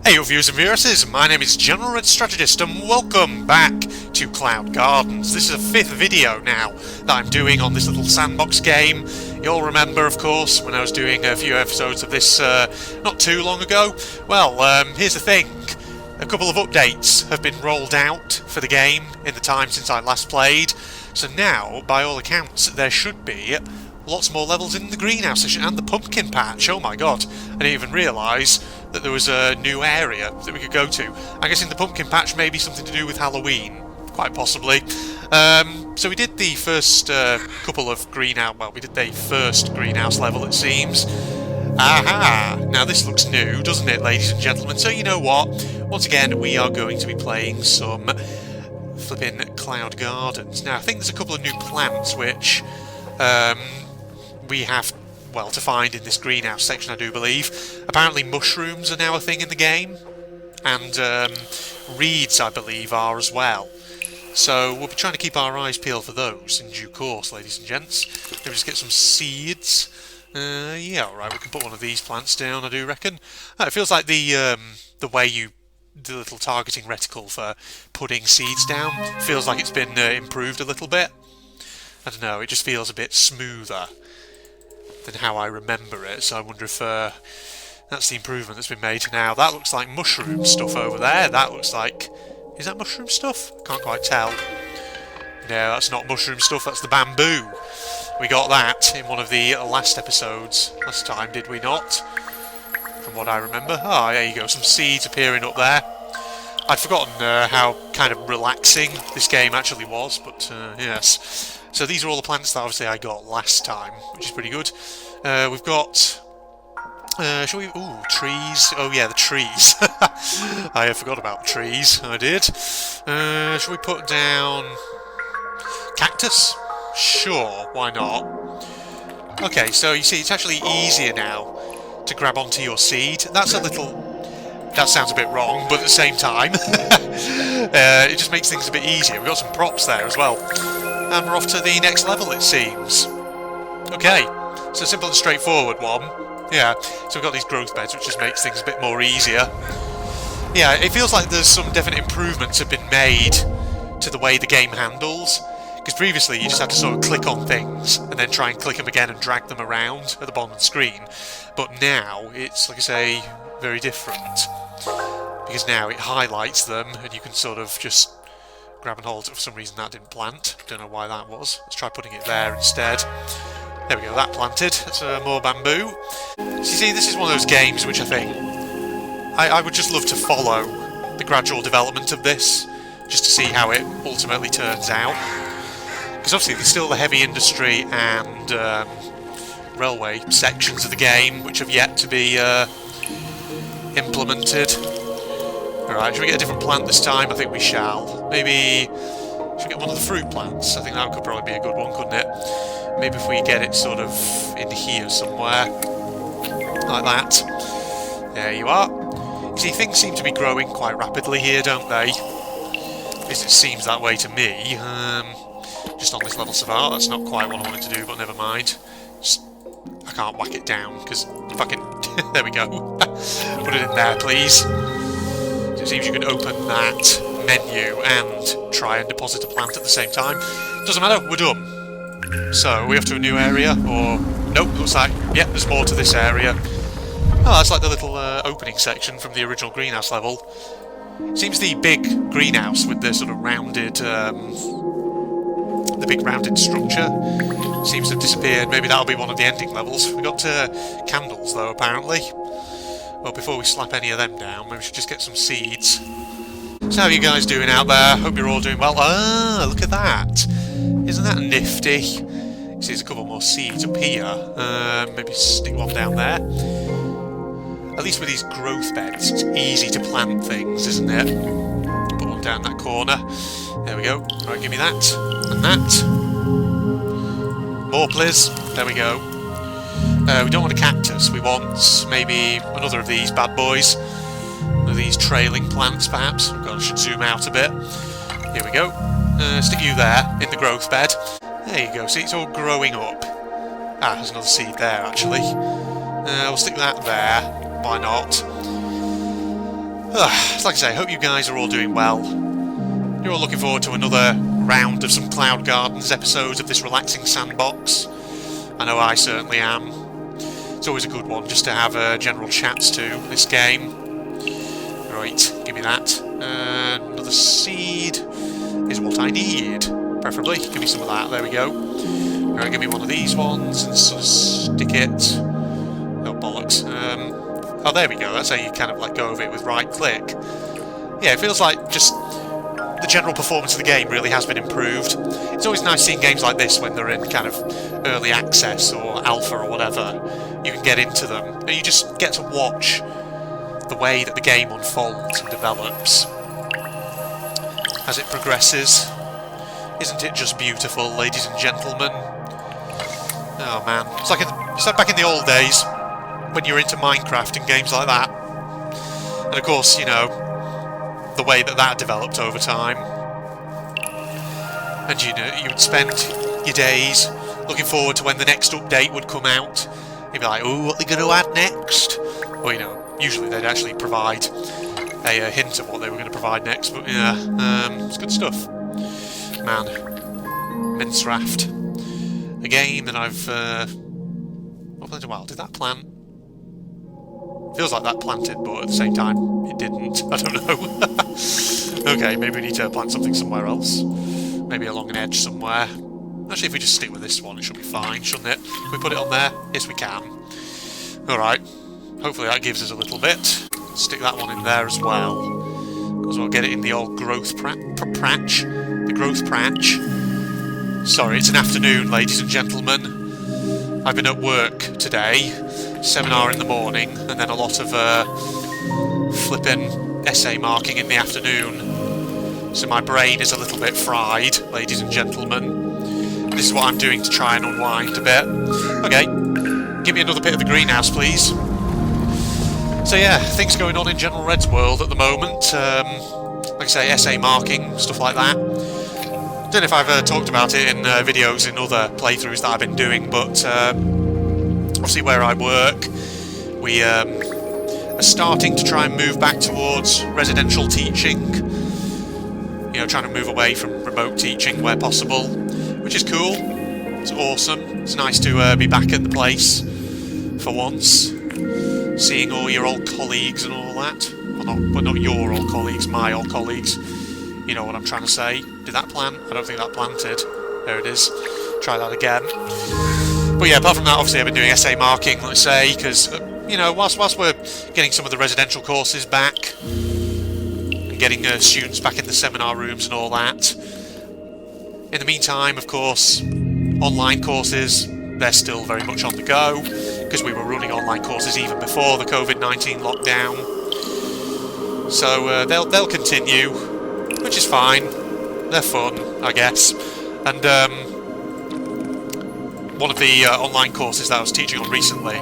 Hey viewers and viewers, my name is General Red Strategist and welcome back to Cloud Gardens. This is a fifth video now that I'm doing on this little sandbox game. You'll remember, of course, when I was doing a few episodes of this not too long ago. Well, here's the thing. A couple of updates have been rolled out for the game in the time since I last played. So now, by all accounts, there should be lots more levels in the greenhouse section and the pumpkin patch. Oh my god, I didn't even realise that there was a new area that we could go to. I guess in the pumpkin patch maybe something to do with Halloween, quite possibly. So we did the first couple of greenhouse, well, we did the first greenhouse level, it seems. Aha! Now this looks new, doesn't it, ladies and gentlemen? So you know what? Once again, we are going to be playing some flipping Cloud Gardens. Now I think there's a couple of new plants which we have, well, to find in this greenhouse section, I do believe. Apparently mushrooms are now a thing in the game, and reeds, I believe, are as well. So we'll be trying to keep our eyes peeled for those in due course, ladies and gents. Maybe just get some seeds. Yeah, alright, we can put one of these plants down, I do reckon. It feels like the way the little targeting reticle for putting seeds down feels like it's been improved a little bit. I don't know, it just feels a bit smoother than how I remember it, so I wonder if that's the improvement that's been made. Now, that looks like mushroom stuff over there. That looks like... is that mushroom stuff? Can't quite tell. No, that's not mushroom stuff, that's the bamboo. We got that in one of the last episodes. Last time, did we not? From what I remember. Oh, there you go, some seeds appearing up there. I'd forgotten how kind of relaxing this game actually was, but yes. So these are all the plants that obviously I got last time, which is pretty good. We've got... shall we... ooh, trees. Oh yeah, the trees. I forgot about the trees. I did. Shall we put down... cactus? Sure, why not? Okay, so you see, it's actually easier now to grab onto your seed. That's a little... that sounds a bit wrong, but at the same time, it just makes things a bit easier. We've got some props there as well. And we're off to the next level, it seems. Okay, so simple and straightforward one. Yeah, so we've got these growth beds, which just makes things a bit more easier. Yeah, it feels like there's some definite improvements have been made to the way the game handles. Because previously you just had to sort of click on things and then try and click them again and drag them around at the bottom of the screen. But now it's, like I say, very different. Because now it highlights them and you can sort of just grab and hold it. For some reason that didn't plant. Don't know why that was. Let's try putting it there instead. There we go, that planted. That's more bamboo. So you see, this is one of those games which I think I would just love to follow the gradual development of this, just to see how it ultimately turns out. Because obviously there's still the heavy industry and railway sections of the game which have yet to be implemented. Alright, should we get a different plant this time? I think we shall. Maybe... should we get one of the fruit plants? I think that could probably be a good one, couldn't it? Maybe if we get it sort of in here somewhere. Like that. There you are. You see, things seem to be growing quite rapidly here, don't they? At least it seems that way to me. Just on this level so far, that's not quite what I wanted to do, but never mind. Just, I can't whack it down, because fucking... there we go. Put it in there, please. So it seems you can open that menu and try and deposit a plant at the same time. Doesn't matter, we're done. So, are we off to a new area, or... nope, looks like... yep, there's more to this area. Oh, that's like the little opening section from the original greenhouse level. Seems the big greenhouse with the sort of rounded... the big rounded structure seems to have disappeared. Maybe that'll be one of the ending levels. We got candles though, apparently. Well, before we slap any of them down, maybe we should just get some seeds. So how are you guys doing out there? Hope you're all doing well. Ah, look at that. Isn't that nifty? See, there's a couple more seeds up here. Maybe stick one down there. At least with these growth beds, it's easy to plant things, isn't it? Put one down that corner. There we go. Right, give me that. And that. More, please. There we go. We don't want a cactus. We want maybe another of these bad boys. One of these trailing plants, perhaps. Oh God, I should zoom out a bit. Here we go. Stick you there, in the growth bed. There you go. See, it's all growing up. Ah, there's another seed there, actually. We'll stick that there. Why not? Like I say, I hope you guys are all doing well. You're all looking forward to another round of some Cloud Gardens episodes of this relaxing sandbox. I know I certainly am. It's always a good one just to have general chats to this game. Right, give me that. Another seed is what I need, preferably. Give me some of that, there we go. Right, give me one of these ones and sort of stick it. Oh, bollocks. Oh, there we go, that's how you kind of let go of it with right click. Yeah, it feels like just the general performance of the game really has been improved. It's always nice seeing games like this when they're in kind of early access or alpha or whatever. You can get into them, and you just get to watch the way that the game unfolds and develops as it progresses. Isn't it just beautiful, ladies and gentlemen? Oh man, it's like back in the old days when you were into Minecraft and games like that. And of course, you know, the way that developed over time. And you know, you would spend your days looking forward to when the next update would come out. You'd be like, oh, what are they going to add next? Well, you know, usually they'd actually provide a hint of what they were going to provide next, but yeah, it's good stuff. Man, Minecraft. A game that I've not played in a while. Did that plant? Feels like that planted, but at the same time, it didn't. I don't know. Okay, maybe we need to plant something somewhere else. Maybe along an edge somewhere. Actually, if we just stick with this one, it should be fine, shouldn't it? Can we put it on there? Yes, we can. Alright. Hopefully that gives us a little bit. Stick that one in there as well. As well, get it in the old growth patch. The growth patch. Sorry, it's an afternoon, ladies and gentlemen. I've been at work today. Seminar in the morning, and then a lot of flipping essay marking in the afternoon. So my brain is a little bit fried, ladies and gentlemen. This is what I'm doing to try and unwind a bit. Okay, give me another bit of the greenhouse, please. So yeah, things going on in General Red's world at the moment. Like I say, essay marking, stuff like that. Don't know if I've talked about it in videos in other playthroughs that I've been doing, but obviously where I work, we are starting to try and move back towards residential teaching. You know, trying to move away from remote teaching where possible, which is cool. It's awesome. It's nice to be back at the place for once, seeing all your old colleagues and all that. Well, not your old colleagues, my old colleagues. You know what I'm trying to say. Did that plant? I don't think that planted. There it is. Try that again. But yeah, apart from that, obviously I've been doing essay marking, let's say, because, you know, whilst we're getting some of the residential courses back, and getting students back in the seminar rooms and all that, in the meantime, of course, online courses, they're still very much on the go, because we were running online courses even before the COVID-19 lockdown. So they'll continue, which is fine. They're fun, I guess. And one of the online courses that I was teaching on recently,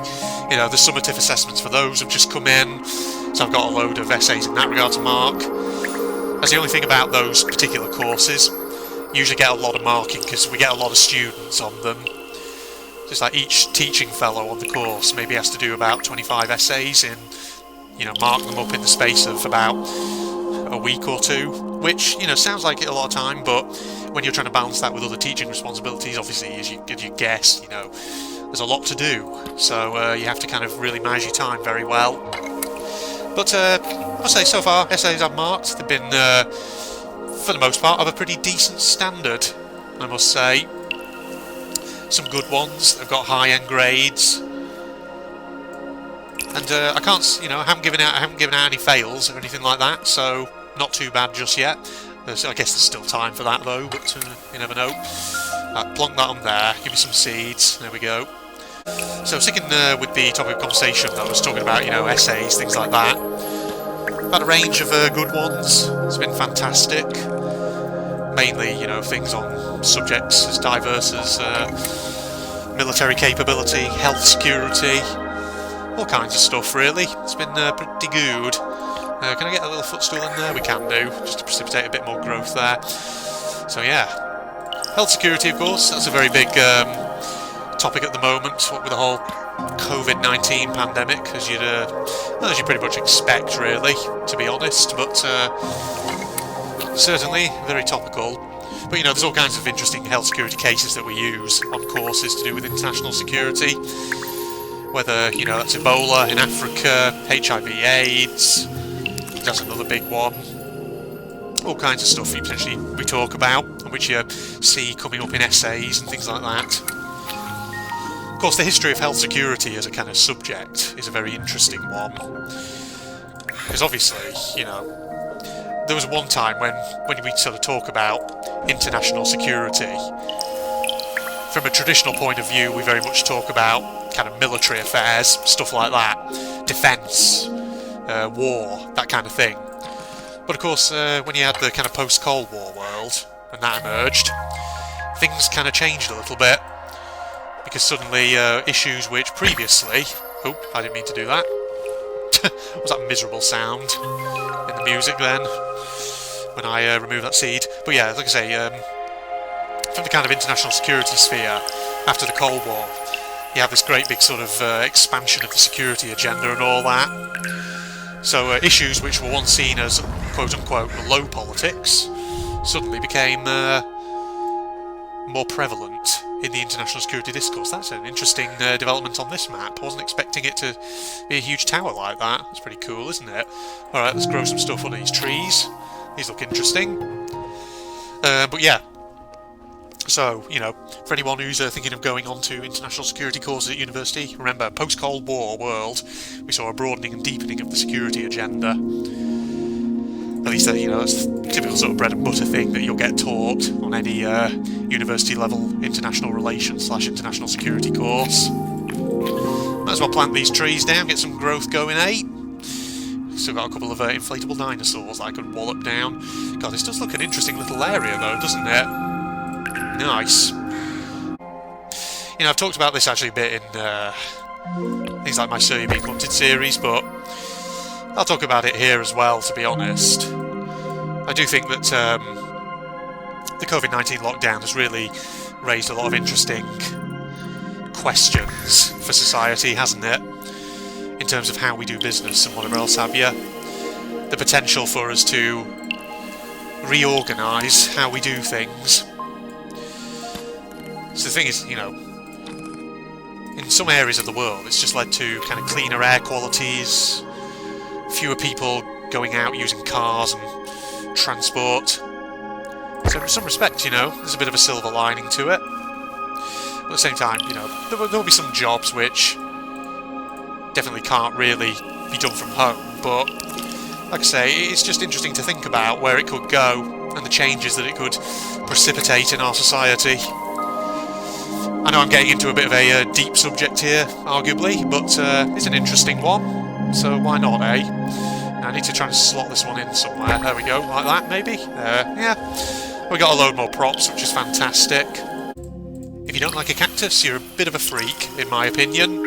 you know, the summative assessments for those have just come in, so I've got a load of essays in that regard to mark. That's the only thing about those particular courses. You usually get a lot of marking because we get a lot of students on them. Just like each teaching fellow on the course maybe has to do about 25 essays in, you know, mark them up in the space of about a week or two, which, you know, sounds like it a lot of time, but when you're trying to balance that with other teaching responsibilities, obviously, as you guess, you know, there's a lot to do, so you have to kind of really manage your time very well. But I must say, so far, essays I've marked, they've been, for the most part, of a pretty decent standard, I must say. Some good ones, they've got high-end grades, and I can't, you know, I haven't given out any fails or anything like that, so not too bad just yet. I guess there's still time for that though, but you never know. Plonk that on there, give me some seeds, there we go. So sticking with the topic of conversation that I was talking about, you know, essays, things like that. I've had a range of good ones, it's been fantastic. Mainly, you know, things on subjects as diverse as military capability, health security, all kinds of stuff really. It's been pretty good. Can I get a little footstool in there? We can do, just to precipitate a bit more growth there. So yeah, health security, of course, that's a very big topic at the moment, what with the whole COVID-19 pandemic, as you pretty much expect, really, to be honest, but certainly very topical. But you know, there's all kinds of interesting health security cases that we use on courses to do with international security, whether, you know, that's Ebola in Africa, HIV/AIDS, that's another big one. All kinds of stuff we talk about, and which you see coming up in essays and things like that. Of course, the history of health security as a kind of subject is a very interesting one, because obviously, you know, there was one time when we sort of talk about international security, from a traditional point of view, we very much talk about kind of military affairs, stuff like that, defence, war, that kind of thing. But of course, when you had the kind of post-Cold War world, when that emerged, things kind of changed a little bit. Because suddenly, issues which previously... Oh, I didn't mean to do that. What was that miserable sound in the music then, when I removed that seed? But yeah, like I say, from the kind of international security sphere, after the Cold War, you have this great big sort of expansion of the security agenda and all that. So issues which were once seen as quote-unquote low politics suddenly became more prevalent in the international security discourse. That's an interesting development on this map. I wasn't expecting it to be a huge tower like that. That's pretty cool, isn't it? Alright, let's grow some stuff on these trees. These look interesting. But yeah. So, you know, for anyone who's thinking of going on to international security courses at university, remember, post-Cold War world, we saw a broadening and deepening of the security agenda. At least, you know, that's the typical sort of bread and butter thing that you'll get taught on any university level international relations / international security course. Might as well plant these trees down, get some growth going, eh? Still got a couple of inflatable dinosaurs that I could wallop down. God, this does look an interesting little area though, doesn't it? Nice. You know, I've talked about this actually a bit in things like my So You're Being Hunted series, but I'll talk about it here as well, to be honest. I do think that the COVID-19 lockdown has really raised a lot of interesting questions for society, hasn't it? In terms of how we do business and whatever else have you. The potential for us to reorganise how we do things. So the thing is, you know, in some areas of the world it's just led to kind of cleaner air qualities, fewer people going out using cars and transport. So in some respects, you know, there's a bit of a silver lining to it. But at the same time, you know, there'll be some jobs which definitely can't really be done from home, but like I say, it's just interesting to think about where it could go and the changes that it could precipitate in our society. I know I'm getting into a bit of a deep subject here, arguably, but it's an interesting one, so why not, eh? I need to try and slot this one in somewhere. There we go, like that, maybe? Yeah. We got a load more props, which is fantastic. If you don't like a cactus, you're a bit of a freak, in my opinion.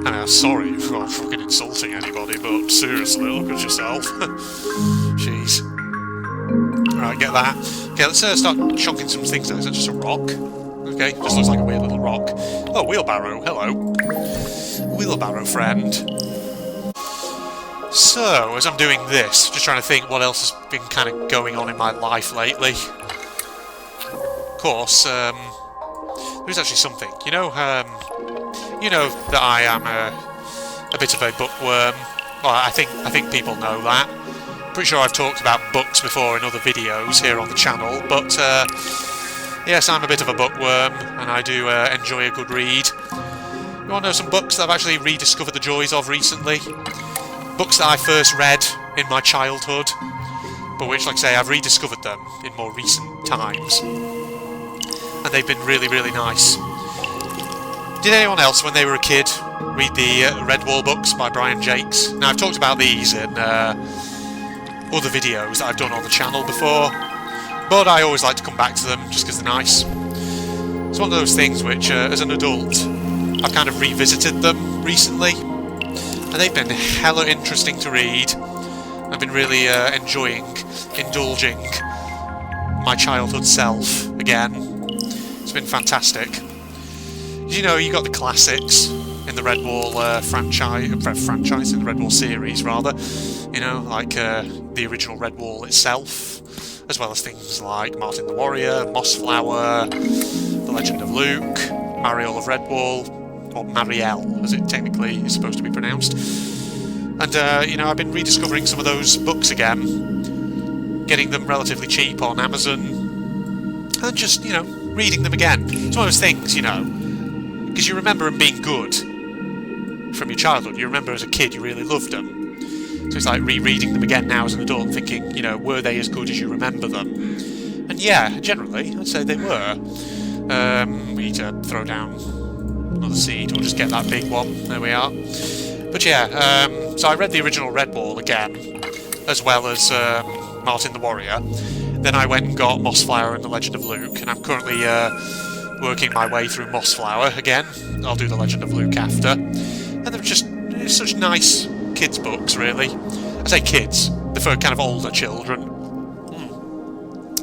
I mean, sorry if I'm fucking insulting anybody, but seriously, look at yourself. Jeez. Right, get that. Okay, let's start chunking some things out. Is that just a rock? Okay, just looks like a weird little rock. Oh, wheelbarrow, hello. Wheelbarrow friend. So, as I'm doing this, just trying to think what else has been kind of going on in my life lately. Of course, there's actually something. You know that I am a bit of a bookworm. Well, I think people know that. Pretty sure I've talked about books before in other videos here on the channel, but yes, I'm a bit of a bookworm, and I do enjoy a good read. You want to know some books that I've actually rediscovered the joys of recently? Books that I first read in my childhood, but which, like I say, I've rediscovered them in more recent times. And they've been really, really nice. Did anyone else, when they were a kid, read the Redwall books by Brian Jakes? Now, I've talked about these in other videos that I've done on the channel before, but I always like to come back to them just because they're nice. It's one of those things which, as an adult, I've kind of revisited them recently, and they've been hella interesting to read. I've been really indulging my childhood self again. It's been fantastic. You know, you got the classics in the Redwall franchise, in the Redwall series, rather. You know, like the original Redwall itself, as well as things like Martin the Warrior, Mossflower, The Legend of Luke, Mariel of Redwall, or Marielle, as it technically is supposed to be pronounced. And, you know, I've been rediscovering some of those books again, getting them relatively cheap on Amazon, and just, you know, reading them again. It's one of those things, you know, because you remember them being good from your childhood. You remember as a kid you really loved them. So it's like rereading them again now as an adult and thinking, you know, were they as good as you remember them? And yeah, generally, I'd say they were. We need to throw down another seed, or just get that big one. There we are. But yeah, so I read the original Redwall again, as well as Martin the Warrior. Then I went and got Mossflower and The Legend of Luke, and I'm currently working my way through Mossflower again. I'll do The Legend of Luke after. And they're just such nice kids' books, really. I say kids, they're for kind of older children.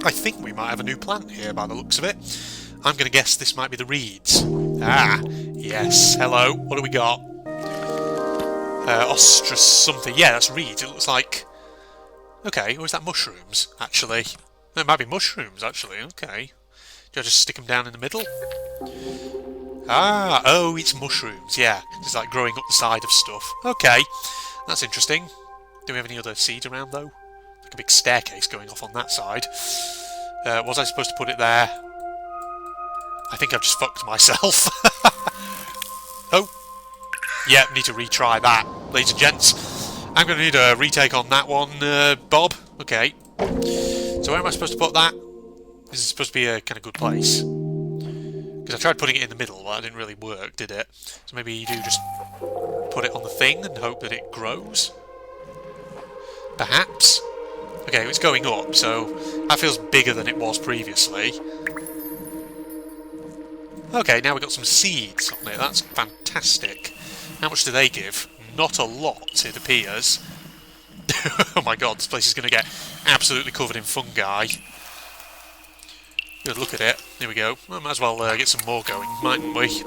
I think we might have a new plant here by the looks of it. I'm going to guess this might be the reeds. Ah, yes. Hello. What do we got? Ostrus something. Yeah, that's reeds. It looks like... Okay, or is that mushrooms, actually? No, it might be mushrooms, actually. Okay. Do I just stick them down in the middle? Ah, oh, it's mushrooms. Yeah, it's like growing up the side of stuff. Okay, that's interesting. Do we have any other seeds around, though? Like a big staircase going off on that side. Was I supposed to put it there? I think I've just fucked myself. Oh. Yeah, need to retry that, ladies and gents. I'm going to need a retake on that one, Bob. Okay. So where am I supposed to put that? This is supposed to be a kind of good place. Because I tried putting it in the middle, but that didn't really work, did it? So maybe you do just put it on the thing and hope that it grows? Perhaps? Okay, it's going up, so that feels bigger than it was previously. Okay, now we've got some seeds on it. That's fantastic. How much do they give? Not a lot, it appears. Oh my god, this place is going to get absolutely covered in fungi. Good, look at it. Here we go. Well, might as well get some more going, mightn't we?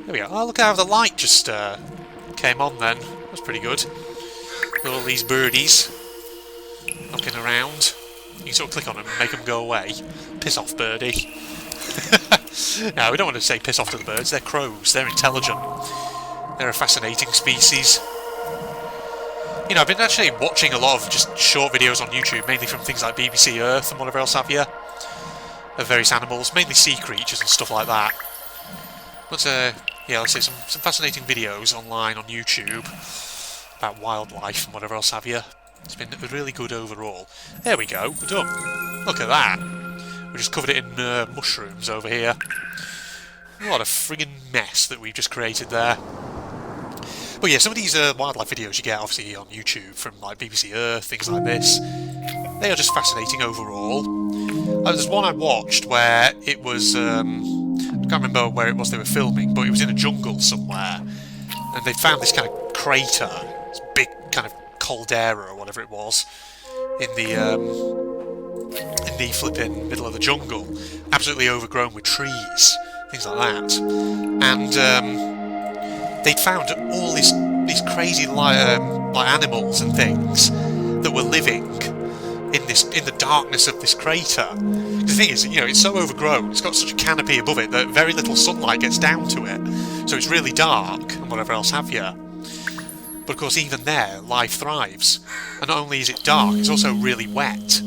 There we go. Oh, look how the light just came on then. That's pretty good. Got all these birdies knocking around. You can sort of click on them and make them go away. Piss off, birdie. No, we don't want to say piss off to the birds. They're crows. They're intelligent. They're a fascinating species. You know, I've been actually watching a lot of just short videos on YouTube, mainly from things like BBC Earth and whatever else have you, of various animals, mainly sea creatures and stuff like that. But, yeah, let's say some fascinating videos online on YouTube about wildlife and whatever else have you. It's been really good overall. There we go, we're done. Look at that. We just covered it in mushrooms over here. What a friggin' mess that we've just created there. But yeah, some of these wildlife videos you get obviously on YouTube from like BBC Earth, things like this, they are just fascinating overall. There's one I watched where it was, I can't remember where it was they were filming, but it was in a jungle somewhere, and they found this kind of crater, this big kind of caldera or whatever it was, in the flipping middle of the jungle, absolutely overgrown with trees, things like that, and they'd found all these crazy like animals and things that were living in the darkness of this crater. The thing is, you know, it's so overgrown, it's got such a canopy above it that very little sunlight gets down to it, so it's really dark and whatever else have you. But of course, even there, life thrives. And not only is it dark, it's also really wet,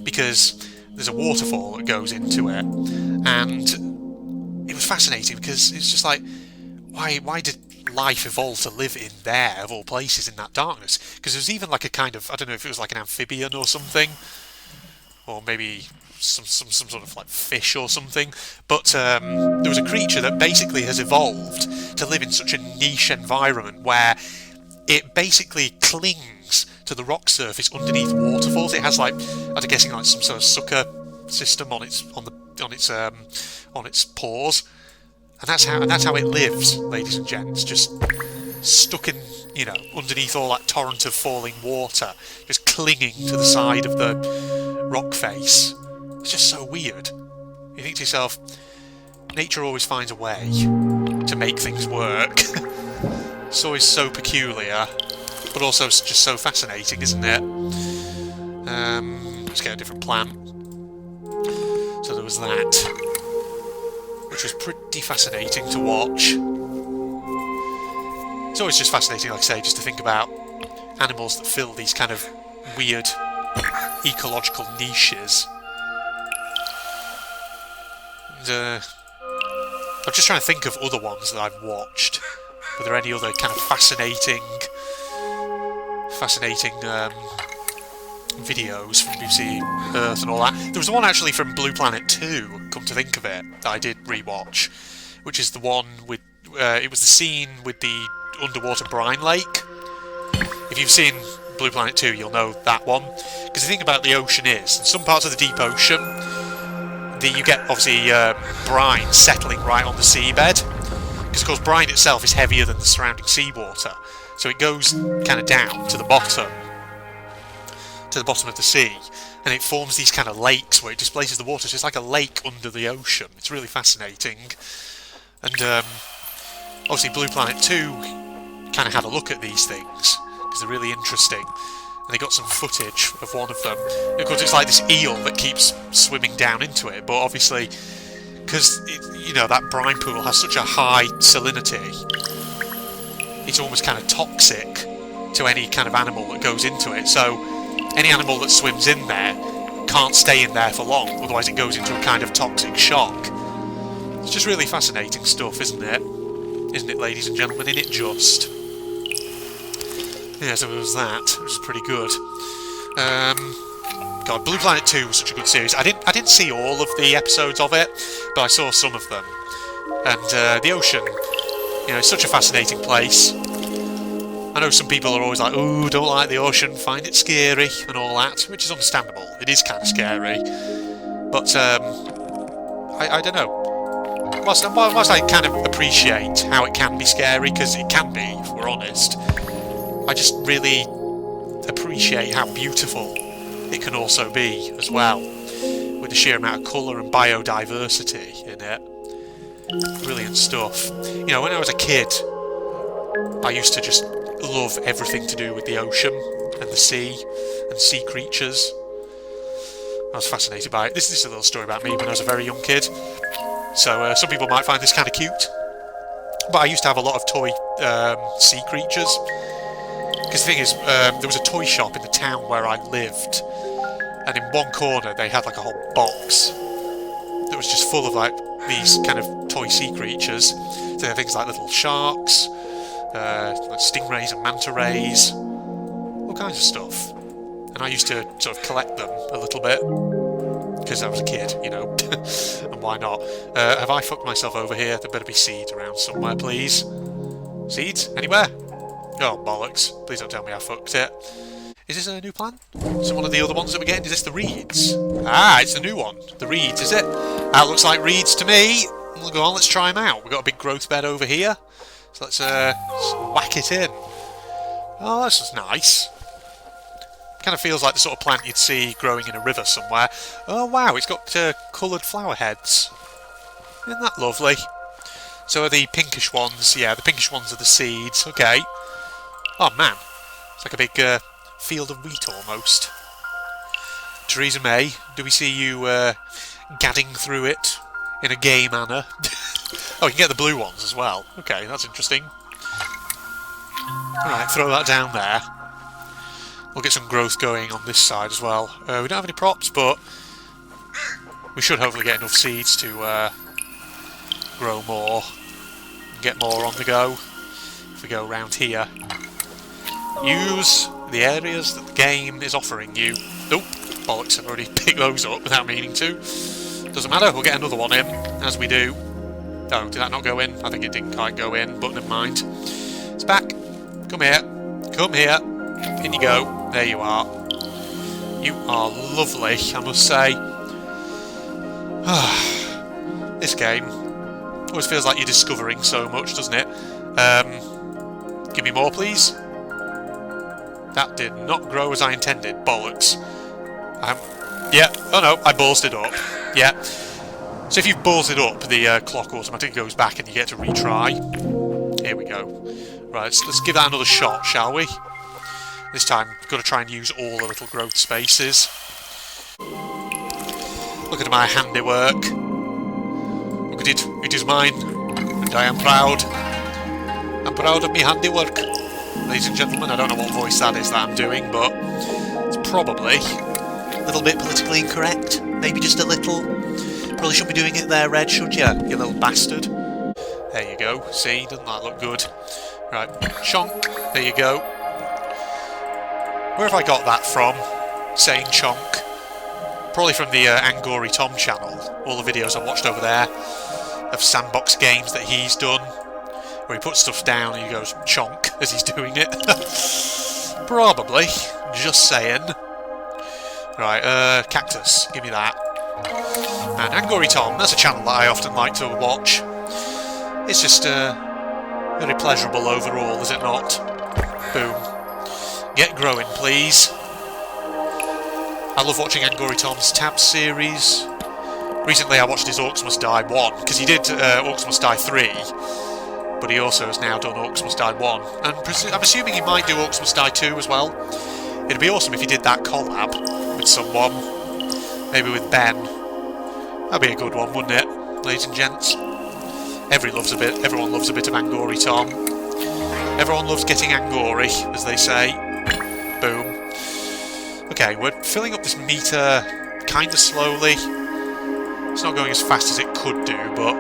because there's a waterfall that goes into it. And it was fascinating, because it's just like, why did life evolve to live in there, of all places, in that darkness? Because there's even like a kind of, I don't know if it was like an amphibian or something, or maybe some sort of like fish or something, but there was a creature that basically has evolved to live in such a niche environment where it basically clings to the rock surface underneath waterfalls. It has like, I'm guessing like some sort of sucker system on its paws, and that's how it lives, ladies and gents, just stuck in, you know, underneath all that torrent of falling water, just clinging to the side of the rock face. It's just so weird. You think to yourself, Nature always finds a way to make things work. It's always so peculiar, but also just so fascinating, isn't it? Let's get a different plant. So there was that, which was pretty fascinating to watch. It's always just fascinating, like I say, just to think about animals that fill these kind of weird ecological niches. And, I'm just trying to think of other ones that I've watched. Were there any other kind of fascinating videos from BBC Earth and all that? There was one actually from Blue Planet 2, come to think of it, that I did rewatch, which is the one with it was the scene with the underwater brine lake. If you've seen Blue Planet 2, you'll know that one. Because the thing about the ocean is, in some parts of the deep ocean, you get, obviously, brine settling right on the seabed. Because, of course, brine itself is heavier than the surrounding seawater. So it goes kind of down to the bottom of the sea. And it forms these kind of lakes where it displaces the water. So it's like a lake under the ocean. It's really fascinating. And, obviously, Blue Planet 2 kind of had a look at these things. Because they're really interesting. And they got some footage of one of them. Of course, it's like this eel that keeps swimming down into it, but obviously, because, you know, that brine pool has such a high salinity, it's almost kind of toxic to any kind of animal that goes into it. So, any animal that swims in there can't stay in there for long, otherwise it goes into a kind of toxic shock. It's just really fascinating stuff, isn't it? Isn't it, ladies and gentlemen? Isn't it just? Yeah, so it was that, which was pretty good. God, Blue Planet 2 was such a good series. I didn't see all of the episodes of it, but I saw some of them. And the ocean, you know, it's such a fascinating place. I know some people are always like, "Ooh, don't like the ocean, find it scary," and all that, which is understandable. It is kind of scary. But, I don't know. Whilst I kind of appreciate how it can be scary, because it can be, if we're honest, I just really appreciate how beautiful it can also be as well, with the sheer amount of colour and biodiversity in it. Brilliant stuff. You know, when I was a kid, I used to just love everything to do with the ocean and the sea and sea creatures. I was fascinated by it. This is a little story about me when I was a very young kid. So some people might find this kind of cute, but I used to have a lot of toy sea creatures. Because the thing is, there was a toy shop in the town where I lived, and in one corner they had like a whole box that was just full of like these kind of toy sea creatures. So they had things like little sharks, like stingrays and manta rays, all kinds of stuff. And I used to sort of collect them a little bit, because I was a kid, you know, and why not? Have I fucked myself over here? There better be seeds around somewhere, please. Seeds? Anywhere? Oh, bollocks. Please don't tell me I fucked it. Is this a new plant? Is it one of the other ones that we're getting? Is this the reeds? Ah, it's the new one. The reeds, is it? That looks like reeds to me. Well, go on, let's try them out. We've got a big growth bed over here. So let's whack it in. Oh, this is nice. Kind of feels like the sort of plant you'd see growing in a river somewhere. Oh, wow, it's got coloured flower heads. Isn't that lovely? So are the pinkish ones, yeah, the pinkish ones are the seeds, okay. Oh man, it's like a big field of wheat almost. Theresa May, do we see you gadding through it in a gay manner? Oh, you can get the blue ones as well. Okay, that's interesting. Alright, throw that down there. We'll get some growth going on this side as well. We don't have any props, but we should hopefully get enough seeds to grow more and get more on the go if we go around here. Use the areas that the game is offering you. Oh, bollocks, I've already picked those up without meaning to. Doesn't matter, we'll get another one in, as we do. Oh, did that not go in? I think it didn't quite go in, but never mind. It's back. Come here. Come here. In you go. There you are. You are lovely, I must say. This game always feels like you're discovering so much, doesn't it? Give me more, please. That did not grow as I intended. Bollocks. Yeah. Oh no, I ballsed it up. Yeah. So if you pause it up, the clock automatically goes back and you get to retry. Here we go. Right, so let's give that another shot, shall we? This time, we've got to try and use all the little growth spaces. Look at my handiwork. Look at it. It is mine. And I am proud. I'm proud of my handiwork. Ladies and gentlemen, I don't know what voice that is that I'm doing, but it's probably a little bit politically incorrect. Maybe just a little. Probably shouldn't be doing it there, Red, should you? You little bastard. There you go. See, doesn't that look good? Right, chonk. There you go. Where have I got that from? Saying chonk. Probably from the Angry Tom channel. All the videos I watched over there of sandbox games that he's done, where he puts stuff down and he goes chonk as he's doing it. Probably. Just saying. Right, cactus. Give me that. And Angry Tom, that's a channel that I often like to watch. It's just very pleasurable overall, is it not? Boom. Get growing, please. I love watching Angry Tom's Tab series. Recently I watched his Orcs Must Die 1, because he did Orcs Must Die 3, but he also has now done Orcs Must Die 1. And I'm assuming he might do Orcs Must Die 2 as well. It'd be awesome if he did that collab with someone. Maybe with Ben. That'd be a good one, wouldn't it, ladies and gents? Everyone loves a bit of Angry Tom. Everyone loves getting angry, as they say. Boom. Okay, we're filling up this meter kind of slowly. It's not going as fast as it could do, but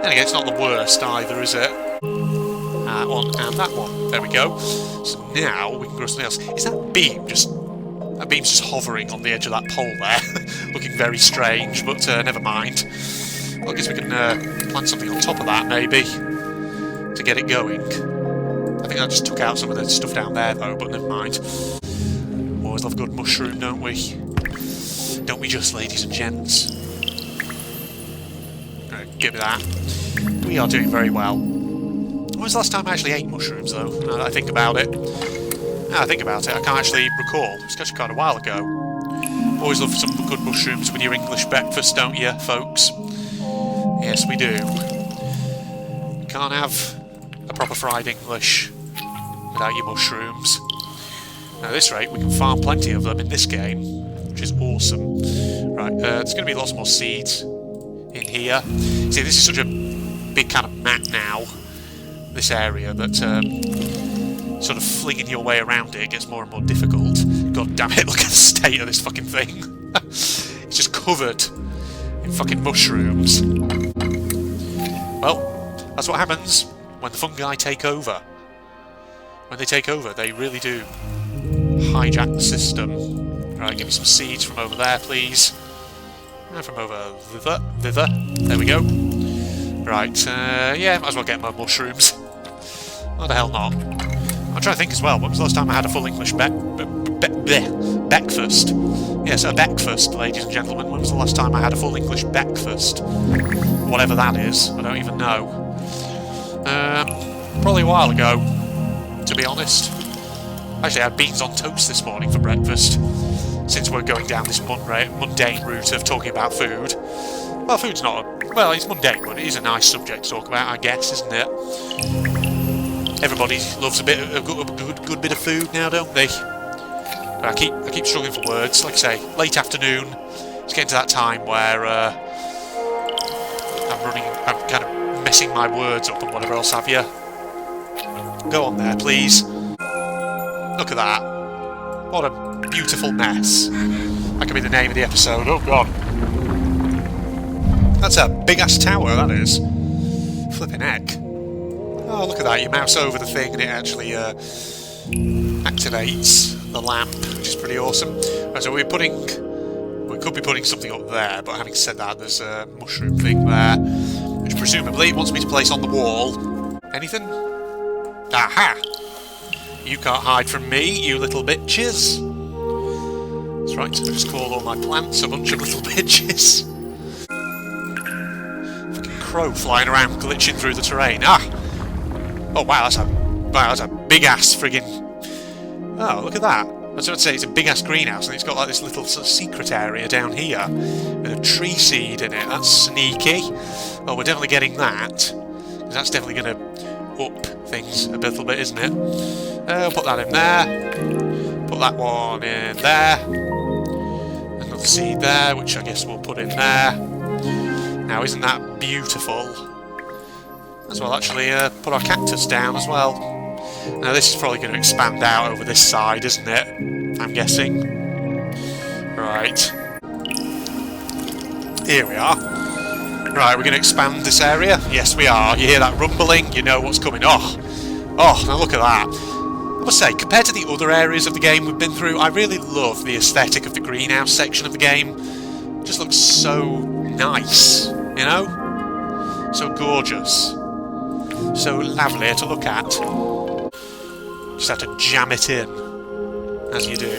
then again, it's not the worst either, is it? That one and that one. There we go. So now we can grow something else. Is that beam just... That beam's just hovering on the edge of that pole there. Looking very strange, but never mind. Well, I guess we can plant something on top of that, maybe, to get it going. I think I just took out some of the stuff down there, though, but never mind. Always love a good mushroom, don't we? Don't we just, ladies and gents? Right, give me that. We are doing very well. When was the last time I actually ate mushrooms, though? Now that I think about it. I can't actually recall. It's actually quite a while ago. Always love some good mushrooms with your English breakfast, don't you, folks? Yes, we do. You can't have a proper fried English without your mushrooms. Now, at this rate, we can farm plenty of them in this game, which is awesome. Right, there's going to be lots more seeds in here. See, this is such a big kind of map now, this area, that sort of flinging your way around it gets more and more difficult. God damn it, look at the state of this fucking thing. It's just covered in fucking mushrooms. Well, that's what happens when the fungi take over. When they take over, they really do hijack the system. Right, give me some seeds from over there, please. And from over thither. There we go. Right, yeah, might as well get my mushrooms. Why the hell not? I'm trying to think as well, when was the last time I had a full English breakfast? Yes, a breakfast, ladies and gentlemen. When was the last time I had a full English breakfast? Whatever that is, I don't even know. Probably a while ago, to be honest. Actually, I had beans on toast this morning for breakfast, since we're going down this mundane route of talking about food. Well, food's not well, it's mundane, but it is a nice subject to talk about, I guess, isn't it? Everybody loves a good bit of food now, don't they? But I keep struggling for words. Like I say, late afternoon. It's getting to that time where I'm kind of messing my words up and whatever else have you. Go on there, please. Look at that. What a beautiful mess. That could be the name of the episode. Oh god. That's a big ass tower, that is. Flipping heck. Oh, look at that, you mouse over the thing and it actually activates the lamp, which is pretty awesome. Right, so we could be putting something up there, but having said that, there's a mushroom thing there, which presumably it wants me to place on the wall. Anything? Aha! You can't hide from me, you little bitches. That's right, I just call all my plants a bunch of little bitches. Fucking crow flying around, glitching through the terrain. Ah! Oh wow, that's a big ass friggin'. Oh, look at that. I was about to say it's a big ass greenhouse, and it's got like this little sort of secret area down here, Bit of tree seed in it. That's sneaky. Oh, we're definitely getting that. Because that's definitely going to up things a little bit, isn't it? Put that in there. Put that one in there. Another seed there, which I guess we'll put in there. Now, isn't that beautiful? As well, actually, put our cactus down as well. Now, this is probably going to expand out over this side, isn't it? I'm guessing. Right. Here we are. Right, we're going to expand this area. Yes, we are. You hear that rumbling? You know what's coming. Oh, now look at that. I must say, compared to the other areas of the game we've been through, I really love the aesthetic of the greenhouse section of the game. It just looks so nice, you know? So gorgeous. So lovely to look at. Just have to jam it in, as you do.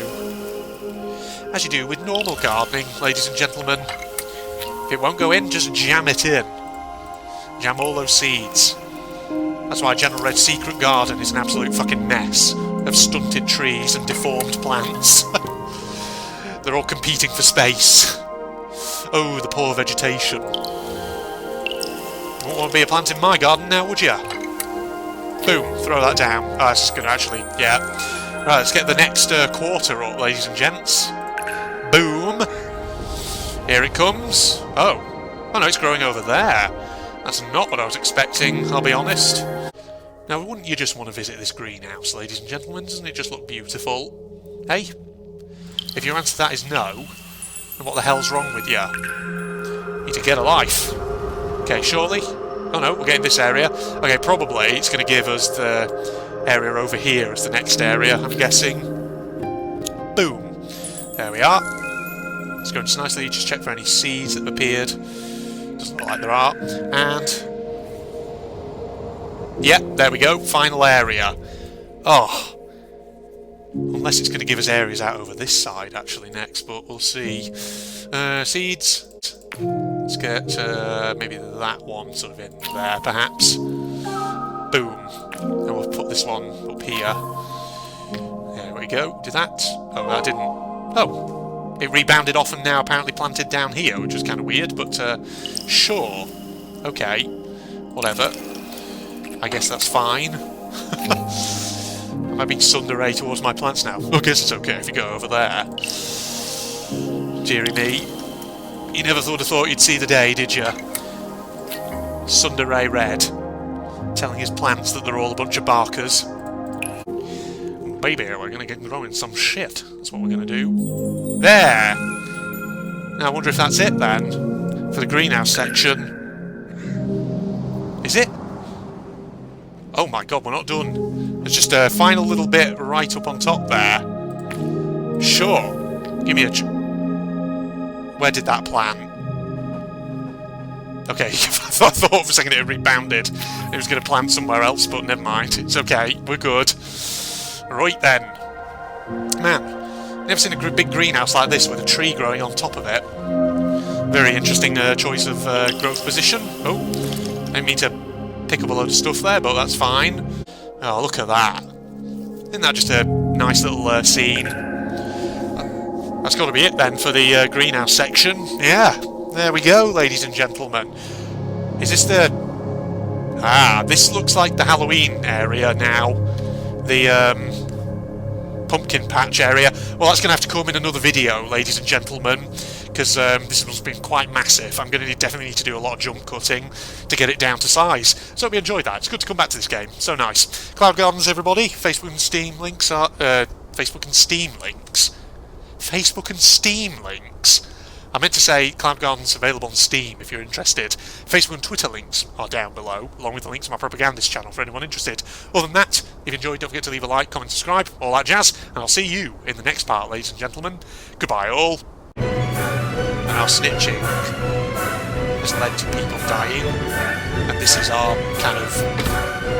As you do with normal gardening, ladies and gentlemen. If it won't go in, just jam it in. Jam all those seeds. That's why General Red's secret garden is an absolute fucking mess of stunted trees and deformed plants. They're all competing for space. Oh, the poor vegetation. Wouldn't want to be a plant in my garden now, would you? Boom, throw that down. Oh, that's just going to actually, yeah. Right, let's get the next quarter up, ladies and gents. Boom. Here it comes. Oh no, it's growing over there. That's not what I was expecting, I'll be honest. Now, wouldn't you just want to visit this greenhouse, ladies and gentlemen? Doesn't it just look beautiful? Hey? If your answer to that is no, then what the hell's wrong with you? You need to get a life. Okay, surely? Oh no, we're getting this area. Okay, probably it's going to give us the area over here as the next area, I'm guessing. Boom. There we are. Let's go into nicely, just check for any seeds that have appeared. Doesn't look like there are. And... yeah, there we go. Final area. Oh. Unless it's going to give us areas out over this side, actually, next, but we'll see. Seeds. Let's get maybe that one sort of in there, perhaps. Boom. And we'll put this one up here. There we go. Did that? Oh, that didn't. Oh. It rebounded off and now apparently planted down here, which was kind of weird, but sure. Okay. Whatever. I guess that's fine. Am I being tsundere towards my plants now? I guess it's okay if you go over there. Deary me. You never would have thought you'd see the day, did you? Tsundere Red. Telling his plants that they're all a bunch of barkers. Baby, we're going to get growing some shit. That's what we're going to do. There! Now I wonder if that's it then, for the greenhouse section. Is it? Oh my god, we're not done. There's just a final little bit right up on top there. Sure. Give me a... where did that plant? Okay, I thought for a second it had rebounded. It was going to plant somewhere else, but never mind. It's okay, we're good. Right then. Man, never seen a big greenhouse like this with a tree growing on top of it. Very interesting choice of growth position. Oh, I didn't mean to pick up a load of stuff there, but that's fine. Oh, look at that. Isn't that just a nice little scene? That's got to be it then for the greenhouse section. Yeah, there we go, ladies and gentlemen. Is this the... ah, this looks like the Halloween area now. The pumpkin patch area. Well, that's going to have to come in another video, ladies and gentlemen, because this has been quite massive. I'm going to definitely need to do a lot of jump cutting to get it down to size. So I hope you enjoyed that. It's good to come back to this game. So nice. Cloud Gardens, everybody. Facebook and Steam links are... Facebook and Steam links? Facebook and Steam links? I meant to say Cloud Gardens available on Steam if you're interested. Facebook and Twitter links are down below, along with the links to my propagandist channel for anyone interested. Other than that, if you enjoyed, don't forget to leave a like, comment, subscribe, all that jazz, and I'll see you in the next part, ladies and gentlemen. Goodbye all. And our snitching has led to people dying, and this is our kind of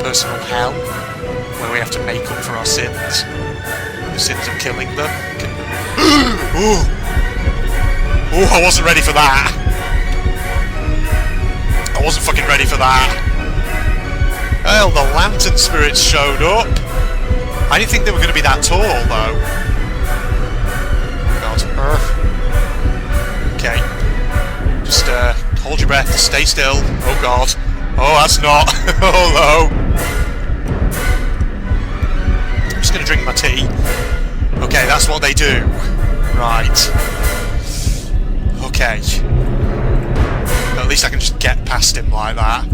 personal hell, where we have to make up for our sins. The sins of killing them. Ooh! Oh, I wasn't ready for that. I wasn't fucking ready for that. Well, the lantern spirits showed up. I didn't think they were going to be that tall, though. God. Okay. Just hold your breath, stay still. Oh god. Oh, that's not. Oh no. I'm just going to drink my tea. Okay, that's what they do. Right. Okay. At least I can just get past him like that.